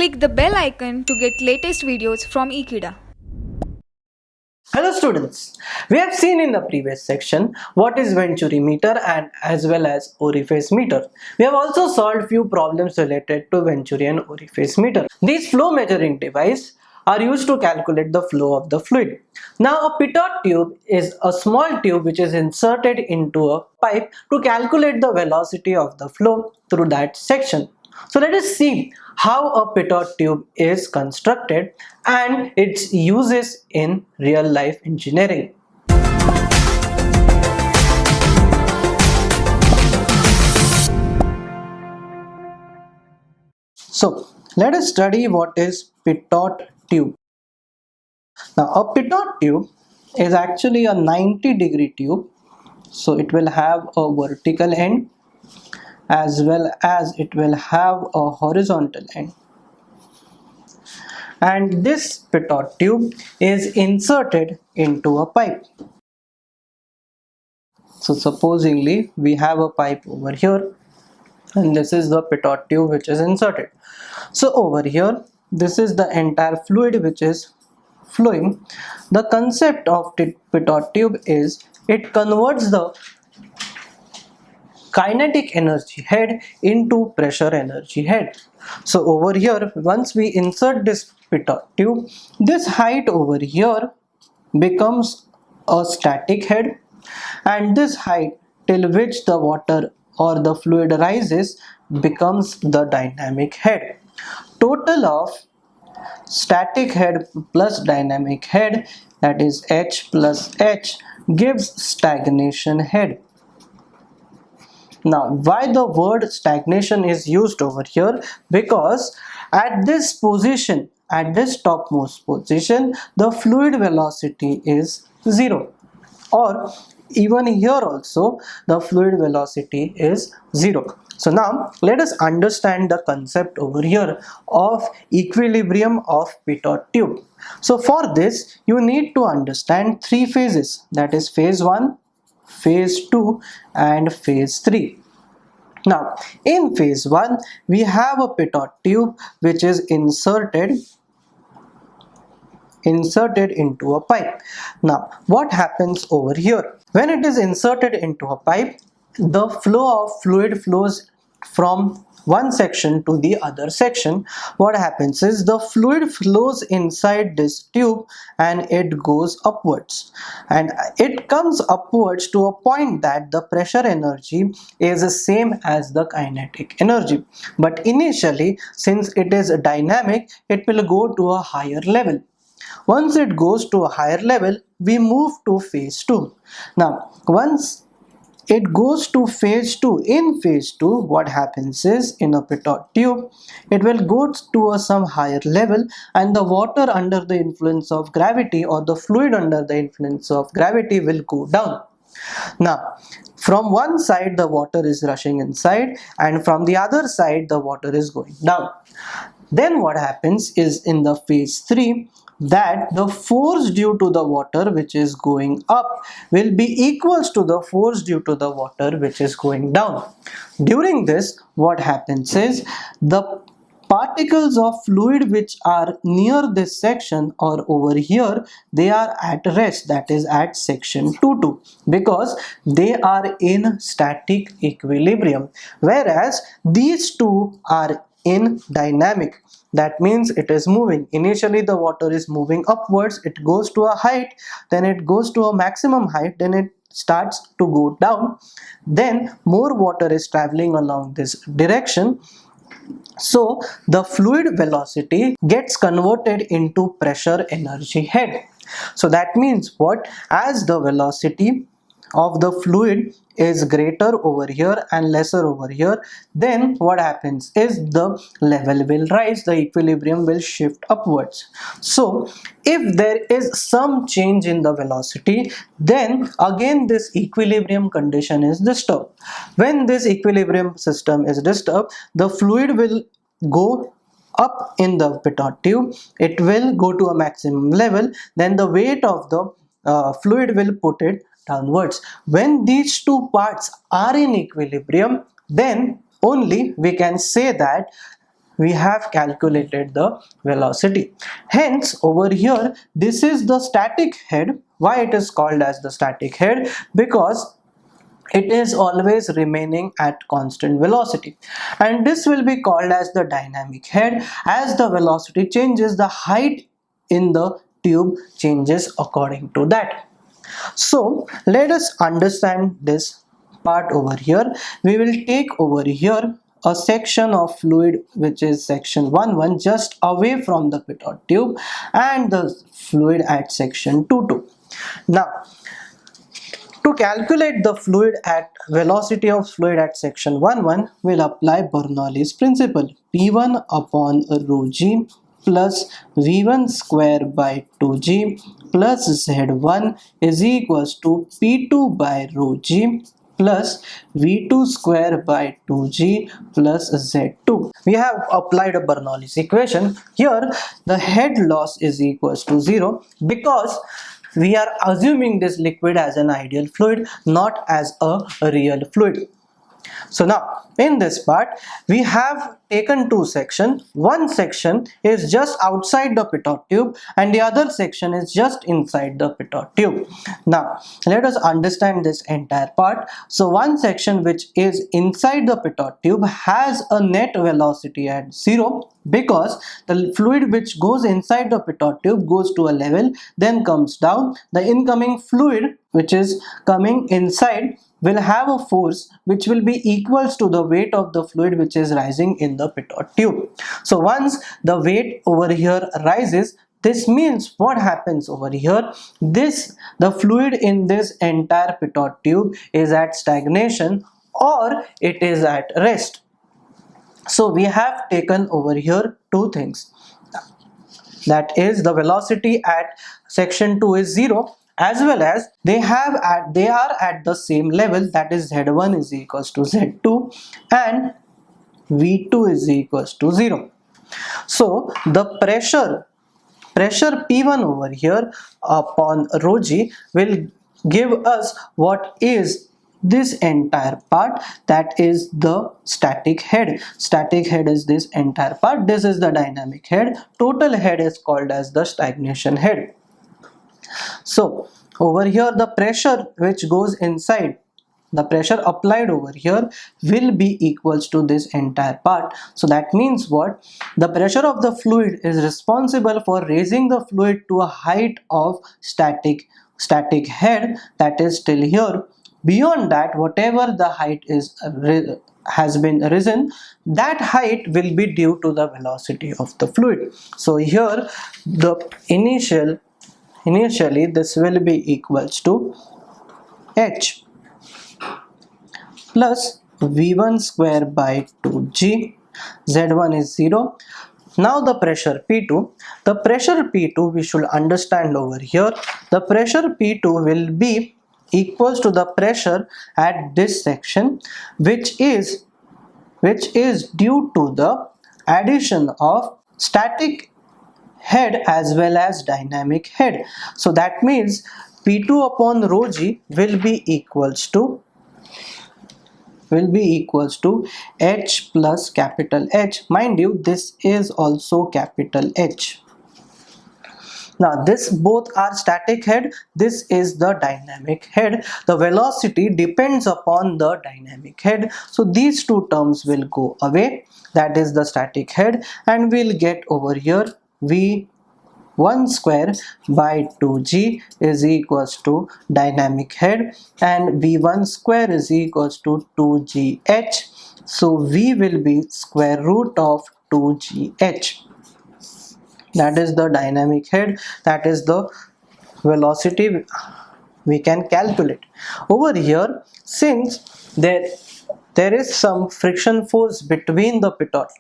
Click the bell icon to get latest videos from Ekeeda. Hello students, we have seen in the previous section what is Venturi meter and as well as orifice meter. We have also solved few problems related to Venturi and orifice meter. These flow measuring devices are used to calculate the flow of the fluid. Now a pitot tube is a small tube which is inserted into a pipe to calculate the velocity of the flow through that section. So let us see how a pitot tube is constructed and its uses in real life engineering. So let us study what is pitot tube. Now a pitot tube is actually a 90-degree tube. So it will have a vertical end as well as it will have a horizontal end. And this pitot tube is inserted into a pipe. So supposingly we have a pipe over here and this is the pitot tube which is inserted. So over here this is the entire fluid which is flowing. The concept of pitot tube is it converts the kinetic energy head into pressure energy head. So over here once we insert this pitot tube, this height over here becomes a static head and this height till which the water or the fluid rises becomes the dynamic head. Total of static head plus dynamic head, that is H plus H, gives stagnation head. Now why the word stagnation is used over here? Because at this position, at this topmost position, the fluid velocity is 0, or even here also the fluid velocity is 0. So now let us understand the concept over here of equilibrium of pitot tube. So for this you need to understand three phases, that is phase 1, phase 2 and phase 3. Now in phase 1 we have a pitot tube which is inserted into a pipe. Now what happens over here? When it is inserted into a pipe, the flow of fluid flows from one section to the other section. What happens is the fluid flows inside this tube and it goes upwards, and it comes upwards to a point that the pressure energy is the same as the kinetic energy, but initially since it is dynamic it will go to a higher level. Once it goes to a higher level, we move to phase 2. Now once it goes to phase 2, in phase 2 what happens is, in a pitot tube it will go to some higher level and the water under the influence of gravity or the fluid under the influence of gravity will go down. Now from one side the water is rushing inside and from the other side the water is going down. Then what happens is, in the phase 3, that the force due to the water which is going up will be equals to the force due to the water which is going down. During this what happens is, the particles of fluid which are near this section or over here, they are at rest, that is at section 2, because they are in static equilibrium, whereas these two are in dynamic. That means it is moving. Initially the water is moving upwards, it goes to a height, then it goes to a maximum height, then it starts to go down, then more water is traveling along this direction. So the fluid velocity gets converted into pressure energy head. So that means what? As the velocity of the fluid is greater over here and lesser over here, then what happens is the level will rise, the equilibrium will shift upwards. So if there is some change in the velocity, then again this equilibrium condition is disturbed. When this equilibrium system is disturbed, the fluid will go up in the pitot tube, it will go to a maximum level, then the weight of the fluid will put it downwards. When these two parts are in equilibrium, then only we can say that we have calculated the velocity. Hence over here this is the static head. Why it is called as the static head? Because it is always remaining at constant velocity, and this will be called as the dynamic head. As the velocity changes, the height in the tube changes according to that. So let us understand this part over here. We will take over here a section of fluid which is section 1 just away from the pitot tube, and the fluid at section 2. Now to calculate the fluid at velocity of fluid at section 1 we'll apply Bernoulli's principle. P1 upon rho g plus V1 square by 2g plus Z1 is equals to P2 by rho g plus V2 square by 2g plus Z2. We have applied a Bernoulli's equation. Here the head loss is equals to 0 because we are assuming this liquid as an ideal fluid, not as a real fluid. So now in this part we have taken two sections. One section is just outside the pitot tube and the other section is just inside the pitot tube. Now let us understand this entire part. So one section which is inside the pitot tube has a net velocity at 0 because the fluid which goes inside the pitot tube goes to a level, then comes down. The incoming fluid which is coming inside will have a force which will be equals to the weight of the fluid which is rising in the pitot tube. So once the weight over here rises, this means what happens over here, the fluid in this entire pitot tube is at stagnation or it is at rest. So we have taken over here two things, that is the velocity at section 2 is 0, as well as they are at the same level, that is Z1 is equals to Z2 and V2 is equals to 0. So the pressure P1 over here upon rho g will give us what is this entire part, that is the static head. Static head is this entire part. This is the dynamic head. Total head is called as the stagnation head. So over here the pressure which goes inside, the pressure applied over here will be equals to this entire part. So that means what? The pressure of the fluid is responsible for raising the fluid to a height of static head, that is still here. Beyond that, whatever the height is has been risen, that height will be due to the velocity of the fluid. So here the initially this will be equals to h plus V1 square by 2g. Z1 is 0. Now the pressure P2. The pressure P2 we should understand over here. The pressure P2 will be equals to the pressure at this section, which is due to the addition of static head as well as dynamic head. So that means P2 upon rho g will be equals to H plus capital H. Mind you, this is also capital H. Now this both are static head, this is the dynamic head. The velocity depends upon the dynamic head. So these two terms will go away, that is the static head, and we'll get over here V1 square by 2g is equals to dynamic head and V1 square is equals to 2gh. So V will be square root of 2gh. That is the dynamic head, that is the velocity we can calculate. Over here, since there is some friction force between the pitot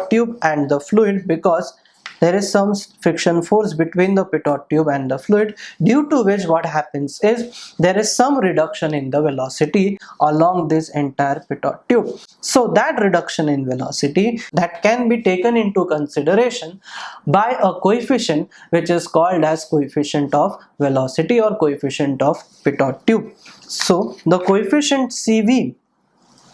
tube and the fluid, because there is some friction force between the pitot tube and the fluid, due to which what happens is there is some reduction in the velocity along this entire pitot tube. So that reduction in velocity that can be taken into consideration by a coefficient which is called as coefficient of velocity or coefficient of pitot tube. So the coefficient CV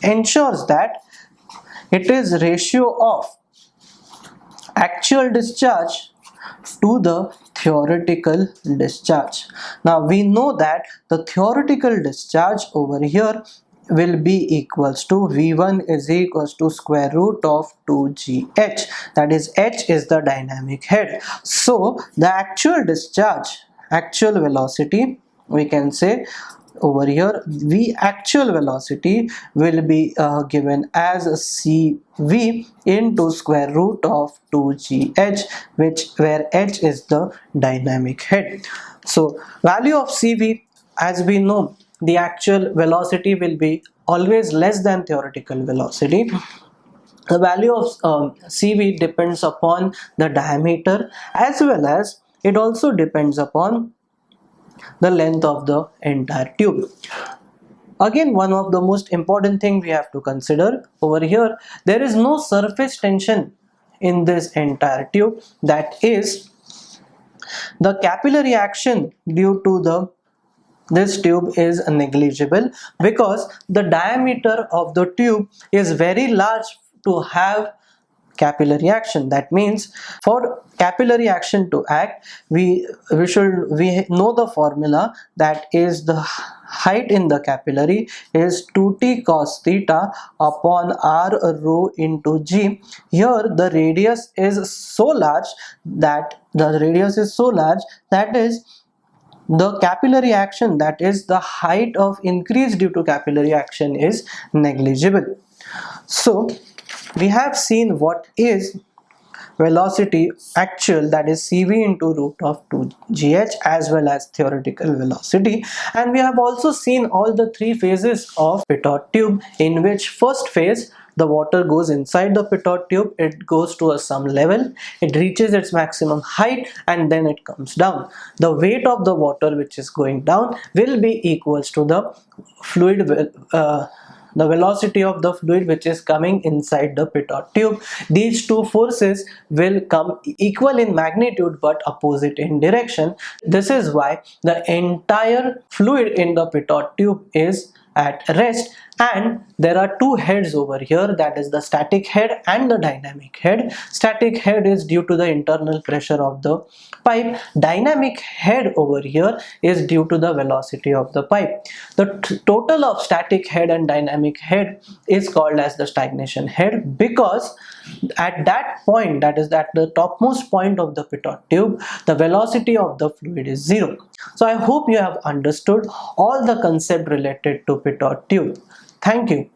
ensures that It is ratio of actual discharge to the theoretical discharge. Now we know that the theoretical discharge over here will be equals to V1 is equals to square root of 2gh, that is h is the dynamic head. So the actual discharge, actual velocity, we can say over here v actual velocity will be given as cv into square root of 2gh, which where h is the dynamic head. So value of cv, as we know, the actual velocity will be always less than theoretical velocity. The value of cv depends upon the diameter, as well as it also depends upon the length of the entire tube. Again, one of the most important thing we have to consider over here, there is no surface tension in this entire tube, that is the capillary action due to this tube is negligible, because the diameter of the tube is very large to have capillary action. That means for capillary action to act, we know the formula, that is the height in the capillary is 2t cos theta upon r rho into g. Here the radius is so large that is the capillary action, that is the height of increase due to capillary action, is negligible. So we have seen what is velocity actual, that is cv into root of 2gh, as well as theoretical velocity, and we have also seen all the three phases of pitot tube, in which first phase the water goes inside the pitot tube, it goes to some level, it reaches its maximum height, and then it comes down. The weight of the water which is going down will be equals to the fluid the velocity of the fluid which is coming inside the pitot tube. These two forces will come equal in magnitude but opposite in direction. This is why the entire fluid in the pitot tube is at rest, and there are two heads over here, that is the static head and the dynamic head. Static head is due to the internal pressure of the pipe. Dynamic head over here is due to the velocity of the pipe. The total of static head and dynamic head is called as the stagnation head, because at that point, that is at the topmost point of the pitot tube, the velocity of the fluid is 0. So I hope you have understood all the concept related to pitot tube. Thank you.